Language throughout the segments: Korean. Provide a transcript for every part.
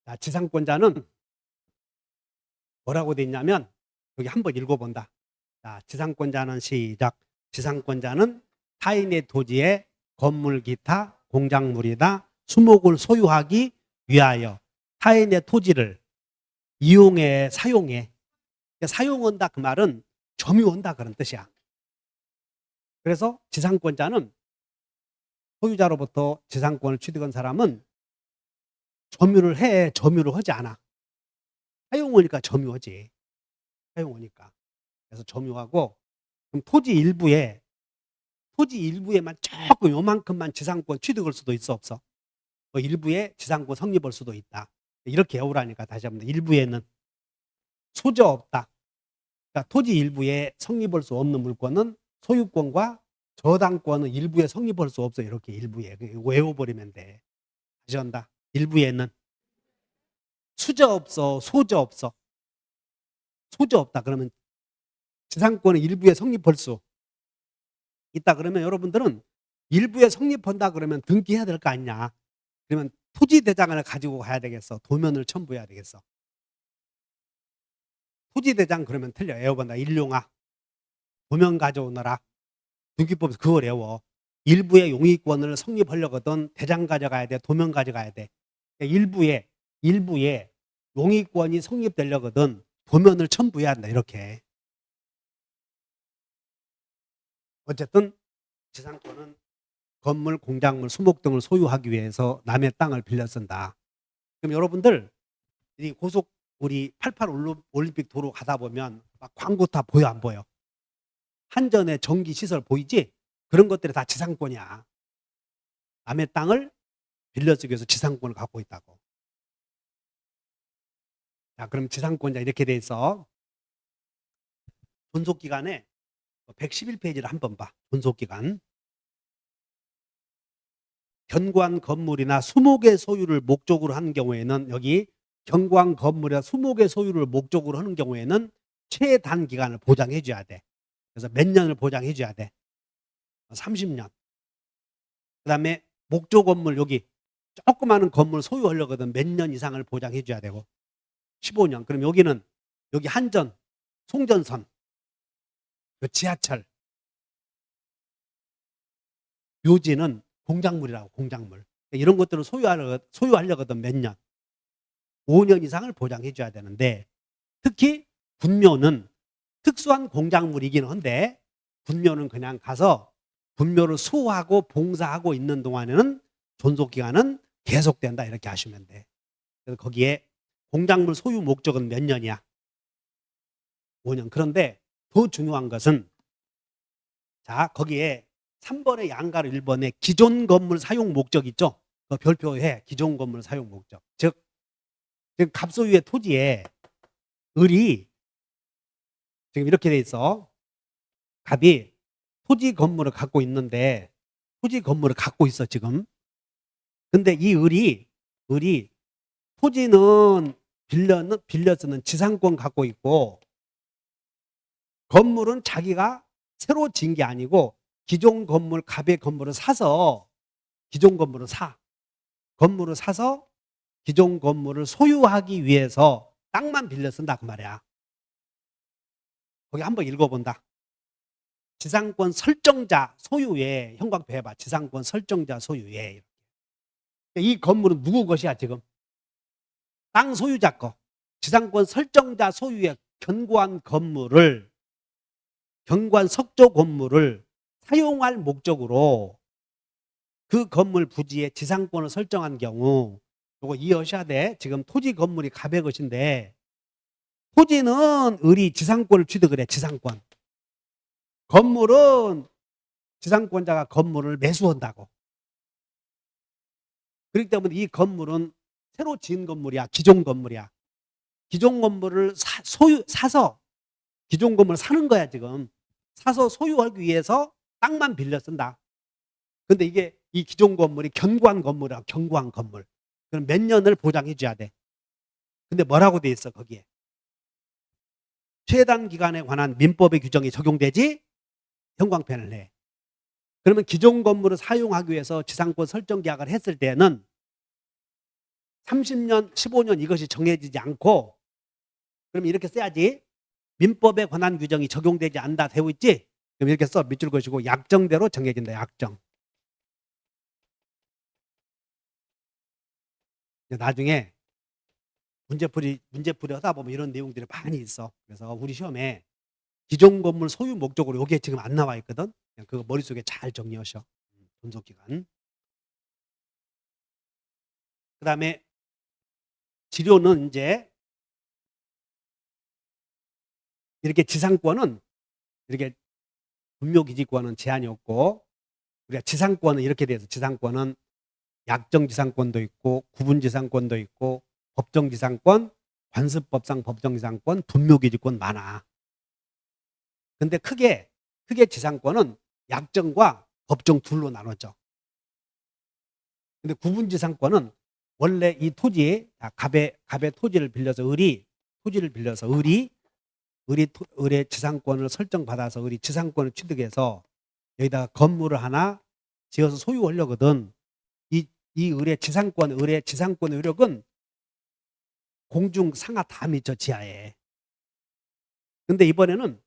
자, 지상권자는 뭐라고 돼 있냐면 여기 한번 읽어본다. 자, 지상권자는 시작. 지상권자는 타인의 토지에 건물 기타 공작물이나 수목을 소유하기 위하여 타인의 토지를 이용해 사용해. 사용한다 그 말은 점유한다 그런 뜻이야. 그래서 지상권자는 소유자로부터 지상권을 취득한 사람은 점유를 해, 점유를 하지 않아. 사용하니까 점유하지. 사용하니까. 그래서 점유하고, 그럼 토지 일부에만 조금 요만큼만 지상권 취득할 수도 있어, 없어? 일부에 지상권 성립할 수도 있다. 이렇게 외우라니까 다시 한번. 일부에는 소재 없다. 그러니까 토지 일부에 성립할 수 없는 물건은 소유권과 저당권은 일부에 성립할 수 없어. 이렇게 일부에. 외워버리면 돼. 다시 한다. 일부에는 수재 없어, 소재 없어. 소재 없다. 그러면 지상권은 일부에 성립할 수 있다. 그러면 여러분들은 일부에 성립한다 그러면 등기해야 될 거 아니냐. 그러면 토지대장을 가지고 가야 되겠어. 도면을 첨부해야 되겠어. 토지대장 그러면 틀려. 외워본다. 일용아. 도면 가져오너라. 등기법에서 그걸 외워. 일부의 용의권을 성립하려거든 대장 가져가야 돼. 도면 가져가야 돼. 일부에 용의권이 성립되려거든 도면을 첨부해야 한다. 이렇게. 어쨌든 지상권은 건물, 공작물, 수목 등을 소유하기 위해서 남의 땅을 빌려 쓴다. 그럼 여러분들 이 고속 우리 88 올림픽 도로 가다 보면 막 광고 다 보여 안 보여? 한전의 전기 시설 보이지? 그런 것들이 다 지상권이야. 남의 땅을 빌려 쓰기 위해서 지상권을 갖고 있다고. 자, 그럼 지상권자 이렇게 돼 있어. 존속기간에 111페이지를 한번 봐. 존속기간. 견고한 건물이나 수목의 소유를 목적으로 하는 경우에는 여기 견고한 건물이나 수목의 소유를 목적으로 하는 경우에는 최단 기간을 보장해 줘야 돼. 그래서 몇 년을 보장해 줘야 돼? 30년. 그 다음에 목조 건물 여기 조그마한 건물 소유하려거든 몇 년 이상을 보장해 줘야 되고 15년. 그럼 여기는 여기 한전, 송전선, 지하철, 묘지는 공작물이라고 공작물. 이런 것들을 소유하려거든 몇 년. 5년 이상을 보장해 줘야 되는데 특히 분묘는 특수한 공작물이긴 한데 분묘는 그냥 가서 분묘를 수호하고 봉사하고 있는 동안에는 존속기간은 계속된다 이렇게 하시면 돼. 그래서 거기에 공작물 소유 목적은 몇 년이야? 5년. 그런데 더 중요한 것은 자 거기에 3번의 양가로 1번에 기존 건물 사용 목적 있죠? 그 별표해. 기존 건물 사용 목적. 즉 갑소유의 토지에 을이 지금 이렇게 돼 있어. 갑이 토지 건물을 갖고 있는데 토지 건물을 갖고 있어 지금. 근데 이 을이 토지는 빌려 쓰는 지상권 갖고 있고 건물은 자기가 새로 지은 게 아니고 기존 건물 갑의 건물을 사서 기존 건물을 사서 기존 건물을 소유하기 위해서 땅만 빌려 쓴다 그 말이야. 거기 한번 읽어본다. 지상권 설정자 소유의 형광표 해봐. 지상권 설정자 소유의 이 건물은 누구 것이야 지금? 땅 소유자 거. 지상권 설정자 소유의 견고한 석조 건물을 사용할 목적으로 그 건물 부지에 지상권을 설정한 경우 이거 이해하셔야 돼. 지금 토지 건물이 갑의 것인데 토지는 을이 지상권을 취득을 해. 지상권. 건물은 지상권자가 건물을 매수한다고. 그렇기 때문에 이 건물은 새로 지은 건물이야. 기존 건물이야. 기존 건물을 사서 기존 건물을 사는 거야 지금. 사서 소유하기 위해서 땅만 빌려 쓴다. 근데 이게 이 기존 건물이 견고한 건물이야. 견고한 건물. 그럼 몇 년을 보장해 줘야 돼. 근데 뭐라고 돼 있어 거기에? 최단 기간에 관한 민법의 규정이 적용되지 형광펜을 해. 그러면 기존 건물을 사용하기 위해서 지상권 설정 계약을 했을 때는 30년, 15년 이것이 정해지지 않고 그럼 이렇게 써야지. 민법의 권한 규정이 적용되지 않는다 되어 있지? 그럼 이렇게 써. 밑줄 그시고 약정대로 정해진다. 약정. 나중에 문제풀이 하다 보면 이런 내용들이 많이 있어. 그래서 우리 시험에 기존 건물 소유 목적으로 이게 지금 안 나와 있거든. 그냥 그거 머릿속에 잘 정리하셔. 존속기간. 그 다음에 지료는 이제 이렇게 지상권은 이렇게 분묘기지권은 제한이 없고 우리가 지상권은 이렇게 돼서 지상권은 약정지상권도 있고 구분지상권도 있고 법정지상권, 관습법상 법정지상권, 분묘기지권 많아. 근데 크게 지상권은 약정과 법정 둘로 나눠져. 근데 구분지상권은 원래 이 토지, 갑의 토지를 빌려서 을의 지상권을 설정받아서 을이 지상권을 취득해서 여기다가 건물을 하나 지어서 소유하려거든. 이 을의 지상권의 효력은 공중 상하 다 미쳐 지하에. 근데 이번에는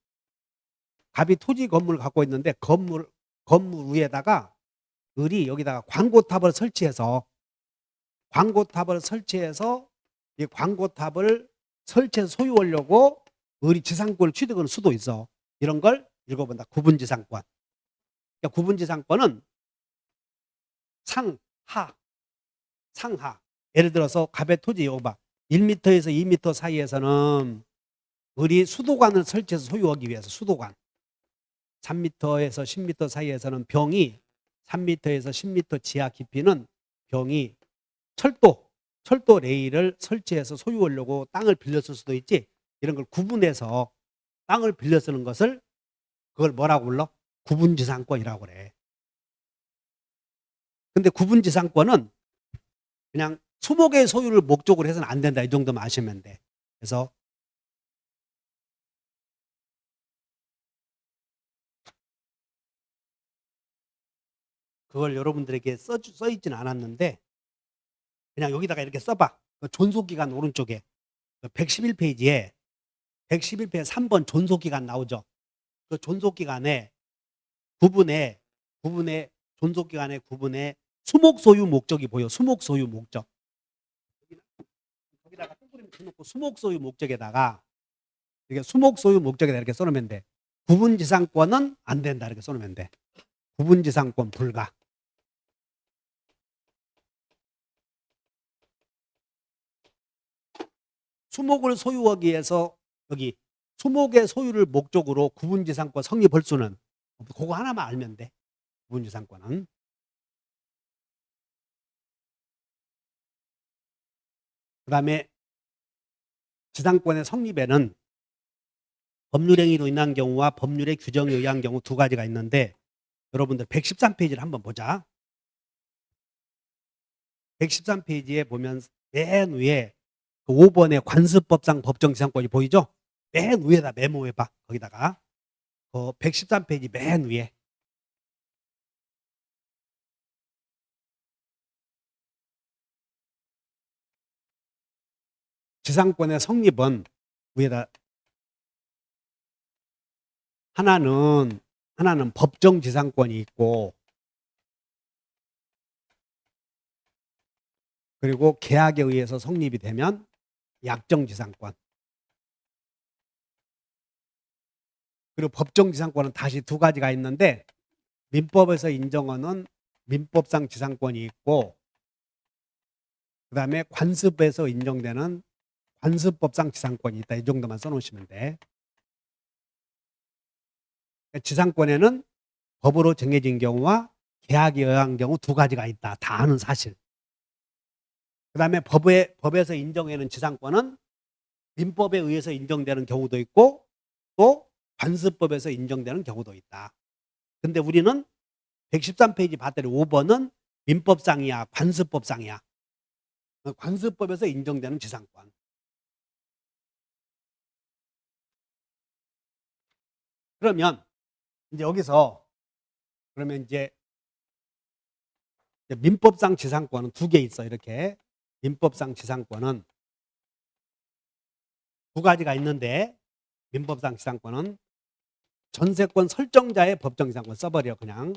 갑이 토지 건물을 갖고 있는데 건물 위에다가 을이 여기다가 광고탑을 설치해서 이 광고탑을 설치해서 소유하려고 을이 지상권을 취득하는 수도 있어. 이런 걸 읽어본다. 구분지상권. 그러니까 구분지상권은 상하. 예를 들어서 갑의 토지 이거 봐. 1m에서 2m 사이에서는 을이 수도관을 설치해서 소유하기 위해서 수도관. 3m에서 10m 사이에서는 병이 3m에서 10m 지하 깊이는 병이 철도 레일을 설치해서 소유하려고 땅을 빌렸을 수도 있지. 이런 걸 구분해서 땅을 빌려 쓰는 것을 그걸 뭐라고 불러? 구분지상권이라고 그래. 근데 구분지상권은 그냥 수목의 소유를 목적으로 해서는 안 된다. 이 정도만 아시면 돼. 그래서 그걸 여러분들에게 써 있지는 않았는데 그냥 여기다가 이렇게 써봐. 존속기간 오른쪽에 111페이지에 3번 존속기간 나오죠. 그 존속기간에 구분에 존속기간의 구분에 수목소유 목적이 보여. 수목소유 목적. 거기다가 동그라미 쳐놓고 수목소유 목적에다가 이렇게 수목소유 목적에다 이렇게 써놓으면 돼. 구분지상권은 안 된다. 이렇게 써놓으면 돼. 구분지상권 불가. 수목을 소유하기 위해서 여기 수목의 소유를 목적으로 구분지상권 성립할 수는 그거 하나만 알면 돼. 구분지상권은. 그 다음에 지상권의 성립에는 법률행위로 인한 경우와 법률의 규정에 의한 경우 두 가지가 있는데 여러분들 113페이지를 한번 보자. 113페이지에 보면 맨 위에 5번의 관습법상 법정지상권이 보이죠? 맨 위에다 메모해봐. 거기다가 113페이지 맨 위에 지상권의 성립은 위에다 하나는 법정지상권이 있고 그리고 계약에 의해서 성립이 되면 약정지상권. 그리고 법정지상권은 다시 두 가지가 있는데 민법에서 인정하는 민법상 지상권이 있고 그 다음에 관습에서 인정되는 관습법상 지상권이 있다. 이 정도만 써놓으시면 돼. 지상권에는 법으로 정해진 경우와 계약에 의한 경우 두 가지가 있다. 다 아는 사실. 그 다음에 법에서 인정하는 지상권은 민법에 의해서 인정되는 경우도 있고 또 관습법에서 인정되는 경우도 있다. 근데 우리는 113페이지 봤더니 5번은 민법상이야 관습법상이야. 관습법에서 인정되는 지상권. 그러면 이제 여기서 그러면 이제 민법상 지상권은 두 개 있어. 이렇게 민법상 지상권은 두 가지가 있는데, 민법상 지상권은 전세권 설정자의 법정지상권 써버려. 그냥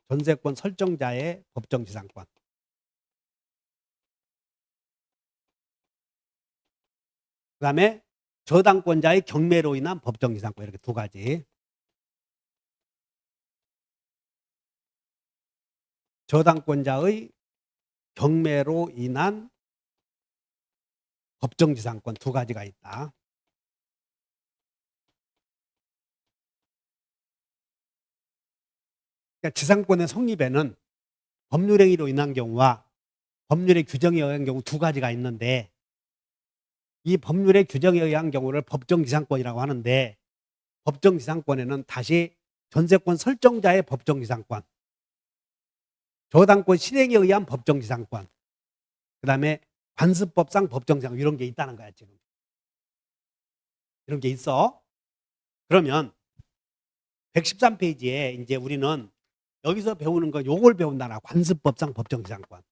전세권 설정자의 법정지상권. 그 다음에 저당권자의 경매로 인한 법정지상권. 이렇게 두 가지. 저당권자의 경매로 인한 법정지상권 두 가지가 있다. 그러니까 지상권의 성립에는 법률행위로 인한 경우와 법률의 규정에 의한 경우 두 가지가 있는데, 이 법률의 규정에 의한 경우를 법정지상권이라고 하는데, 법정지상권에는 다시 전세권 설정자의 법정지상권, 저당권 실행에 의한 법정지상권, 그 다음에 관습법상 법정지상권, 이런 게 있다는 거야. 지금 이런 게 있어. 그러면 113페이지에 이제 우리는 여기서 배우는 건 요걸 배운다나. 관습법상 법정지상권.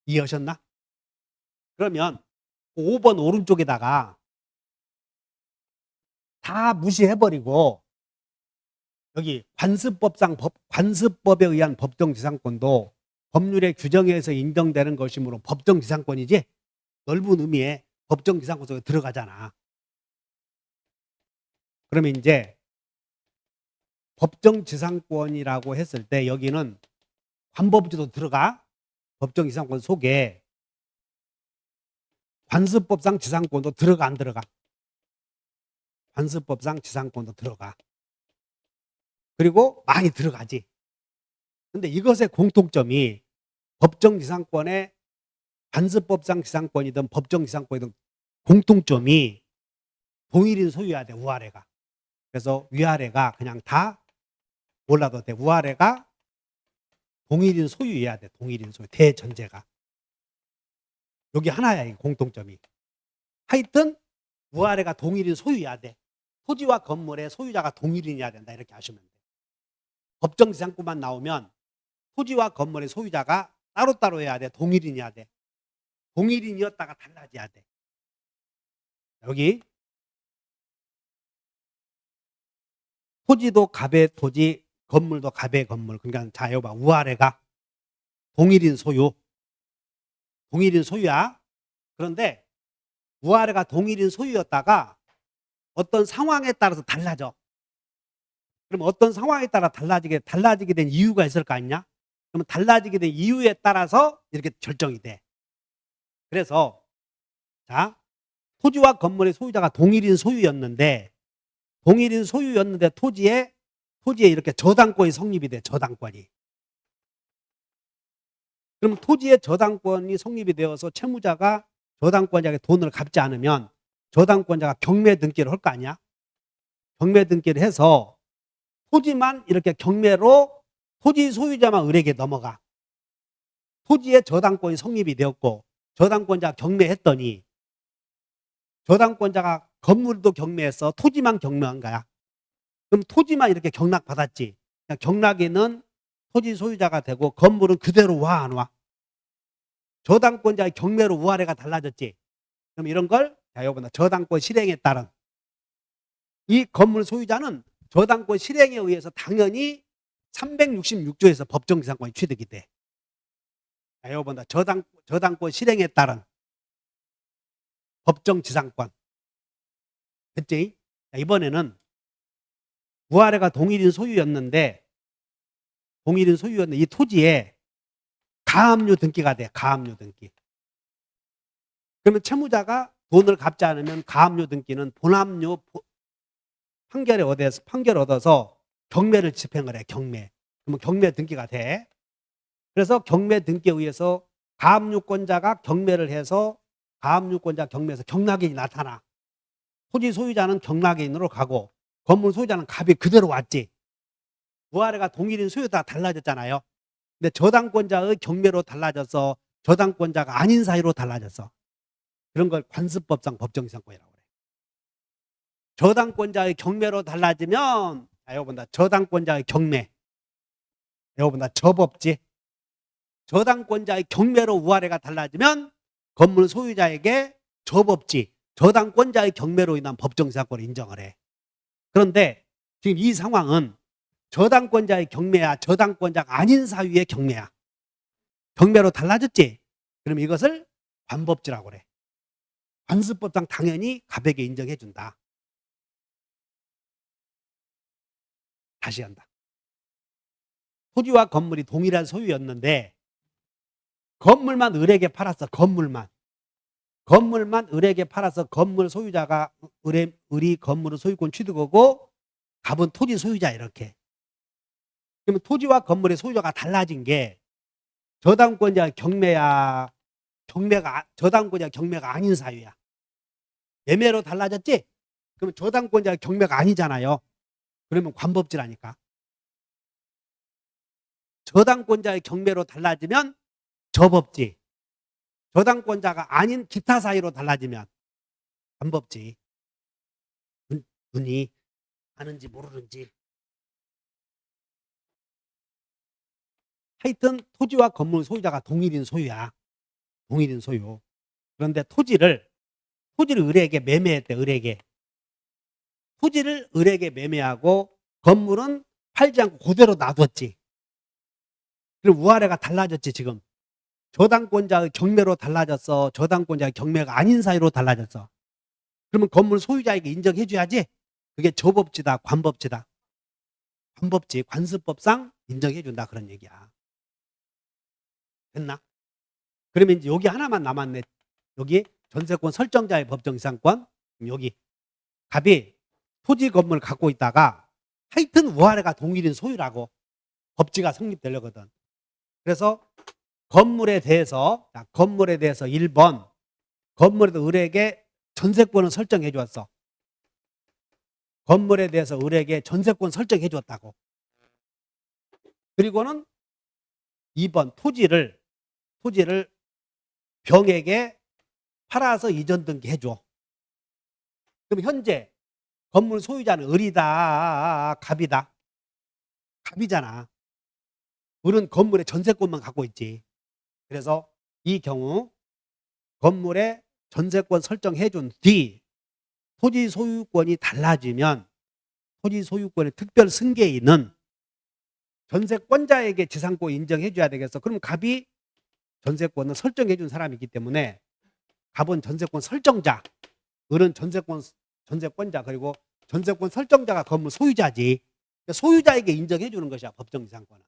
이해하셨나? 그러면 5번 오른쪽에다가 다 무시해버리고, 여기 관습법에 의한 법정지상권도 법률의 규정에 의해서 인정되는 것이므로 법정지상권이지, 넓은 의미의 법정지상권 속에 들어가잖아. 그러면 이제 법정지상권이라고 했을 때 여기는 관법주도 들어가. 법정지상권 속에 관습법상 지상권도 들어가, 안 들어가? 관습법상 지상권도 들어가. 그리고 많이 들어가지. 근데 이것의 공통점이 법정지상권의 관습법상 지상권이든 법정지상권이든 공통점이 동일인 소유해야 돼. 우아래가. 그래서 위아래가 그냥 다 몰라도 돼. 우아래가 동일인 소유해야 돼. 동일인 소유. 대전제가. 여기 하나야. 이 공통점이. 하여튼 우아래가 동일인 소유해야 돼. 토지와 건물의 소유자가 동일인이어야 된다. 이렇게 하시면 돼. 법정지상권만 나오면 토지와 건물의 소유자가 따로따로 해야 돼. 동일인이어야 돼. 동일인이었다가 달라져야 돼. 여기 토지도 갑의 토지, 건물도 갑의 건물. 그러니까 자, 여기 봐. 우아래가 동일인 소유. 동일인 소유야. 그런데 우아래가 동일인 소유였다가 어떤 상황에 따라서 달라져. 그럼 어떤 상황에 따라 달라지게 된 이유가 있을 거 아니냐? 그러면 달라지게 된 이유에 따라서 이렇게 결정이 돼. 그래서 자, 토지와 건물의 소유자가 동일인 소유였는데 토지에 이렇게 저당권이 성립이 돼. 저당권이. 그럼 토지에 저당권이 성립이 되어서 채무자가 저당권자에게 돈을 갚지 않으면 저당권자가 경매 등기를 할 거 아니야? 경매 등기를 해서 토지만 이렇게 경매로 토지 소유자만 을에게 넘어가. 토지에 저당권이 성립이 되었고 저당권자가 경매했더니 저당권자가 건물도 경매해서 토지만 경매한 거야. 그럼 토지만 이렇게 경락받았지. 경락에는 토지 소유자가 되고 건물은 그대로 와, 안 와? 저당권자의 경매로 우아래가 달라졌지. 그럼 이런 걸 자, 요번에 저당권 실행에 따른 이 건물 소유자는 저당권 실행에 의해서 당연히 366조에서 법정지상권이 취득이 돼. 자, 요번에 저당권 실행에 따른 법정지상권. 됐지? 자, 이번에는 우아래가 동일인 소유였는데 이 토지에 가압류 등기가 돼. 가압류 등기. 그러면 채무자가 돈을 갚지 않으면 가압류 등기는 본압류 판결을 얻어서 경매를 집행을 해. 경매. 그러면 경매 등기가 돼. 그래서 경매 등기에 의해서 가압류권자가 경매를 해서 가압류권자 경매에서 경락인이 나타나. 토지 소유자는 경락인으로 가고 건물 소유자는 갑이 그대로 왔지. 우아래가 동일인 소유다 달라졌잖아요. 근데 저당권자의 경매로 달라져서 저당권자가 아닌 사유로 달라졌어. 그런 걸 관습법상 법정지상권이라고 그래. 저당권자의 경매로 달라지면 자, 이거 본다. 저당권자의 경매. 이거 본다. 접업지. 저당권자의 경매로 우아래가 달라지면 건물 소유자에게 저법지, 저당권자의 경매로 인한 법정지상권을 인정을 해. 그런데 지금 이 상황은 저당권자의 경매야, 저당권자가 아닌 사유의 경매야. 경매로 달라졌지? 그럼 이것을 관법지라고 그래. 관습법상 당연히 갑에게 인정해 준다. 다시 한다. 토지와 건물이 동일한 소유였는데 건물만 을에게 팔았어. 건물만 을에게 팔아서 건물 소유자가 을이 건물을 소유권 취득하고 갑은 토지 소유자 이렇게. 그러면 토지와 건물의 소유자가 달라진 게 저당권자 경매야, 저당권자 경매가 아닌 사유야. 매매로 달라졌지? 그러면 저당권자 경매가 아니잖아요. 그러면 관법지라니까. 저당권자의 경매로 달라지면 저법지, 저당권자가 아닌 기타 사유로 달라지면 관법지. 눈이 아는지 모르는지. 하여튼 토지와 건물 소유자가 동일인 소유야. 동일인 소유. 그런데 토지를 을에게 매매했대. 을에게. 토지를 을에게 매매하고 건물은 팔지 않고 그대로 놔뒀지. 그럼 우아래가 달라졌지 지금. 저당권자의 경매로 달라졌어. 저당권자의 경매가 아닌 사유로 달라졌어. 그러면 건물 소유자에게 인정해 줘야지. 그게 저법지다, 관법지다. 관법지, 관습법상 인정해 준다 그런 얘기야. 됐나? 그러면 이제 여기 하나만 남았네. 여기 전세권 설정자의 법정지상권. 여기 갑이 토지 건물을 갖고 있다가 하여튼 우아래가 동일인 소유라고 법지가 성립되려거든. 그래서 건물에 대해서 1번 건물에도 을에게 전세권을 설정해 주었어. 건물에 대해서 을에게 전세권 설정해 주었다고. 그리고는 2번 토지를 병에게 팔아서 이전 등기해 줘. 그럼 현재 건물 소유자는 을이다, 갑이다? 갑이잖아. 을은 건물의 전세권만 갖고 있지. 그래서 이 경우 건물에 전세권 설정해 준 뒤 토지 소유권이 달라지면 토지 소유권의 특별 승계인은 전세권자에게 지상권 인정해 줘야 되겠어. 그럼 갑이 전세권을 설정해 준 사람이기 때문에 갑은 전세권 설정자, 을은 전세권자, 그리고 전세권 설정자가 건물 소유자지. 소유자에게 인정해 주는 것이야, 법정지상권은.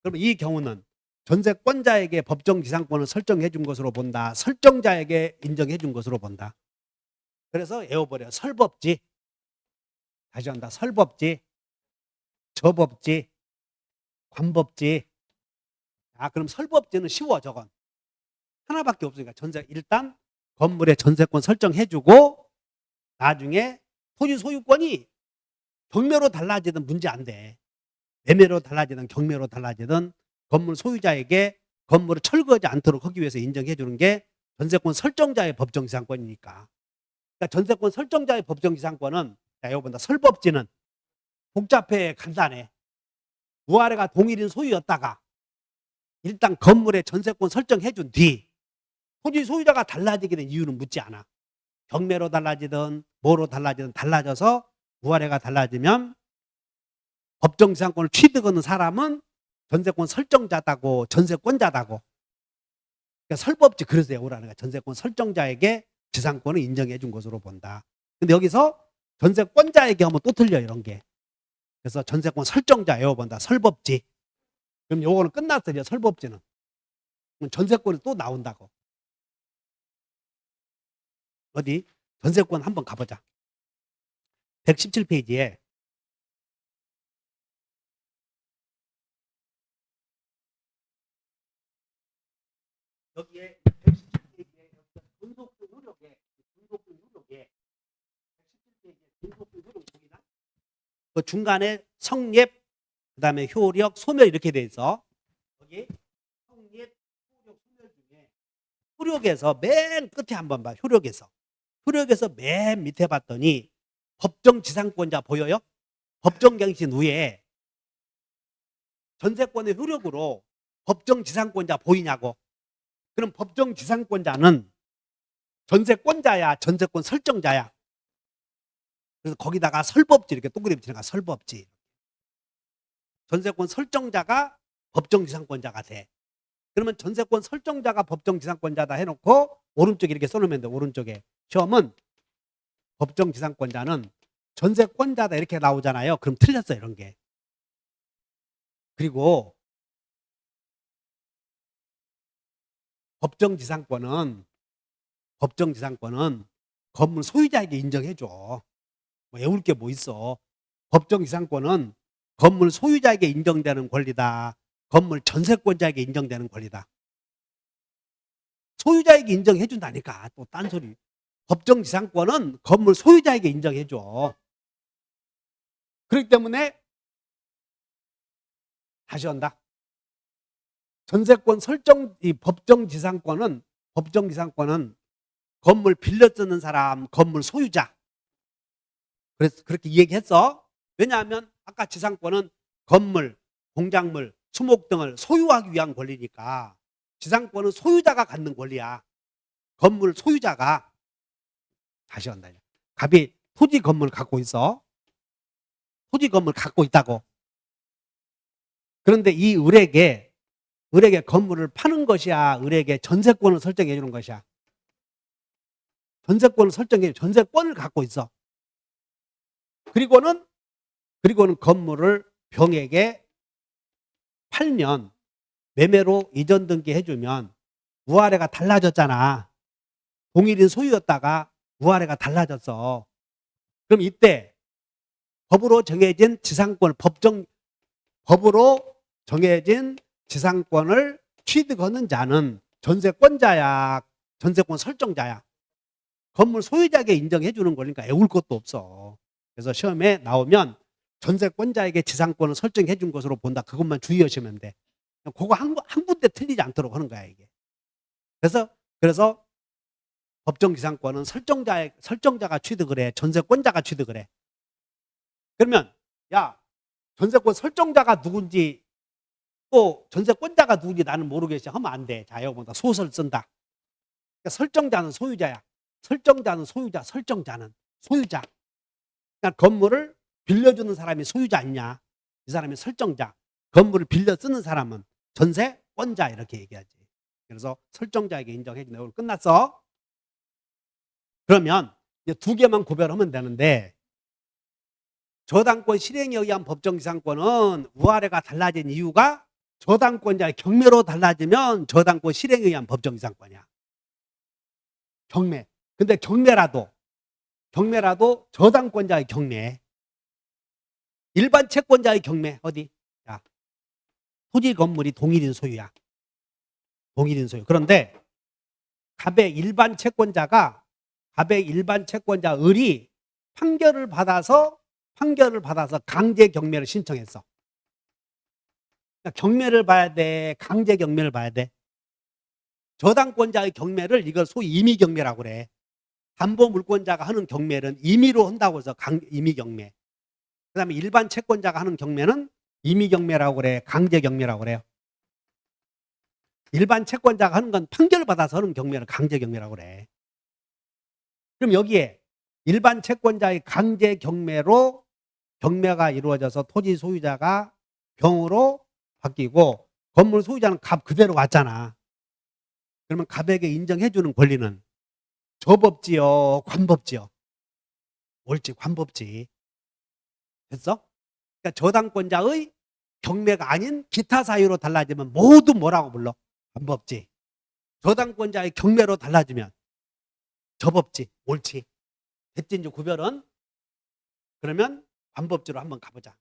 그러면 이 경우는 전세권자에게 법정지상권을 설정해 준 것으로 본다. 설정자에게 인정해 준 것으로 본다. 그래서 외워버려. 설법지. 다시 한다. 설법지, 저법지, 관법지. 그럼 설법지는 쉬워. 저건 하나밖에 없으니까 일단 건물에 전세권 설정해주고 나중에 토지 소유권이 경매로 달라지든 문제 안 돼. 매매로 달라지든 경매로 달라지든 건물 소유자에게 건물을 철거하지 않도록 하기 위해서 인정해 주는 게 전세권 설정자의 법정지상권이니까. 그러니까 전세권 설정자의 법정지상권은 이거 본다. 설법지는 복잡해, 간단해. 우아래가 동일인 소유였다가 일단 건물에 전세권 설정해 준 뒤 토지 소유자가 달라지게 된 이유는 묻지 않아. 경매로 달라지든 뭐로 달라지든 달라져서 우아래가 달라지면 법정지상권을 취득하는 사람은 전세권 설정자다고, 전세권자다고. 그러니까 설법지 그래서 외우라는 거야. 전세권 설정자에게 지상권을 인정해 준 것으로 본다. 근데 여기서 전세권자에게 하면 또 틀려, 이런 게. 그래서 전세권 설정자 외워본다. 설법지. 그럼 요거는 끝났어요. 설법지는. 전세권이 또 나온다고. 어디? 전세권 한번 가보자. 117페이지에 여기에 117페이지에 등록금 효력에 117페이지에 등록금 효력 보이나? 그 중간에 성립, 그 다음에 효력, 소멸 이렇게 돼 있어. 여기 성립, 효력, 소멸 중에 효력에서 맨 끝에 한번 봐. 효력에서 맨 밑에 봤더니 법정지상권자 보여요? 법정갱신 후에 전세권의 효력으로 법정지상권자 보이냐고. 그럼 법정지상권자는 전세권자야, 전세권 설정자야. 그래서 거기다가 설법지 이렇게 동그라미 치니까 설법지. 전세권 설정자가 법정지상권자가 돼. 그러면 전세권 설정자가 법정지상권자다 해놓고 오른쪽에 이렇게 써놓으면 돼. 오른쪽에 시험은 법정지상권자는 전세권자다 이렇게 나오잖아요. 그럼 틀렸어 이런 게. 그리고 법정지상권은 건물 소유자에게 인정해줘. 뭐 외울 게 뭐 있어. 법정지상권은 건물 소유자에게 인정되는 권리다. 건물 전세권자에게 인정되는 권리다. 소유자에게 인정해준다니까. 또 딴소리. 법정지상권은 건물 소유자에게 인정해줘. 그렇기 때문에 다시 한다. 전세권 설정, 이 법정지상권은 건물 빌려 쓰는 사람, 건물 소유자. 그래서 그렇게 얘기했어. 왜냐하면 아까 지상권은 건물, 공작물, 수목 등을 소유하기 위한 권리니까 지상권은 소유자가 갖는 권리야. 건물 소유자가. 다시 한다. 갑이 토지 건물 갖고 있어. 토지 건물 갖고 있다고. 그런데 이 을에게 건물을 파는 것이야, 을에게 전세권을 설정해 주는 것이야. 전세권을 설정해, 전세권을 갖고 있어. 그리고는 건물을 병에게 팔면, 매매로 이전 등기 해주면 우아래가 달라졌잖아. 동일인 소유였다가 우아래가 달라졌어. 그럼 이때 법으로 정해진 지상권, 법으로 정해진 지상권을 취득하는 자는 전세권자야, 전세권 설정자야. 건물 소유자에게 인정해 주는 거니까 애울 것도 없어. 그래서 시험에 나오면 전세권자에게 지상권을 설정해 준 것으로 본다. 그것만 주의하시면 돼. 그거 한 군데 틀리지 않도록 하는 거야, 이게. 그래서 법정지상권은 설정자가 취득을 해. 전세권자가 취득을 해. 그러면 야, 전세권 설정자가 누군지 또 전세권자가 누군지 나는 모르겠어 하면 안 돼. 자, 여기보다 소설 쓴다. 그러니까 설정자는 소유자야. 설정자는 소유자, 설정자는 소유자. 그러니까 건물을 빌려주는 사람이 소유자 아니냐. 이 사람이 설정자. 건물을 빌려 쓰는 사람은 전세권자 이렇게 얘기하지. 그래서 설정자에게 인정해 주네. 오늘 끝났어. 그러면 이제 두 개만 구별하면 되는데, 저당권 실행에 의한 법정지상권은 우아래가 달라진 이유가 저당권자의 경매로 달라지면 저당권 실행에 의한 법정지상권이야. 경매. 근데 경매라도 저당권자의 경매, 일반 채권자의 경매 어디? 자, 토지 건물이 동일인 소유야. 동일인 소유. 그런데 갑의 일반 채권자 을이 판결을 받아서 강제 경매를 신청했어. 그러니까 경매를 봐야 돼, 강제 경매를 봐야 돼. 저당권자의 경매를 이걸 소위 임의 경매라고 그래. 담보 물권자가 하는 경매는 임의로 한다고 해서 임의 경매. 그다음에 일반 채권자가 하는 경매는 임의 경매라고 그래, 강제 경매라고 그래요. 일반 채권자가 하는 건 판결을 받아서 하는 경매를 강제 경매라고 그래. 그럼 여기에 일반 채권자의 강제 경매로 경매가 이루어져서 토지 소유자가 병으로 바뀌고 건물 소유자는 갑 그대로 왔잖아. 그러면 갑에게 인정해 주는 권리는 저법지요, 관법지요? 옳지, 관법지. 됐어? 그러니까 저당권자의 경매가 아닌 기타 사유로 달라지면 모두 뭐라고 불러? 관법지. 저당권자의 경매로 달라지면 저법지. 옳지. 됐지, 이제 구별은? 그러면 관법지로 한번 가보자.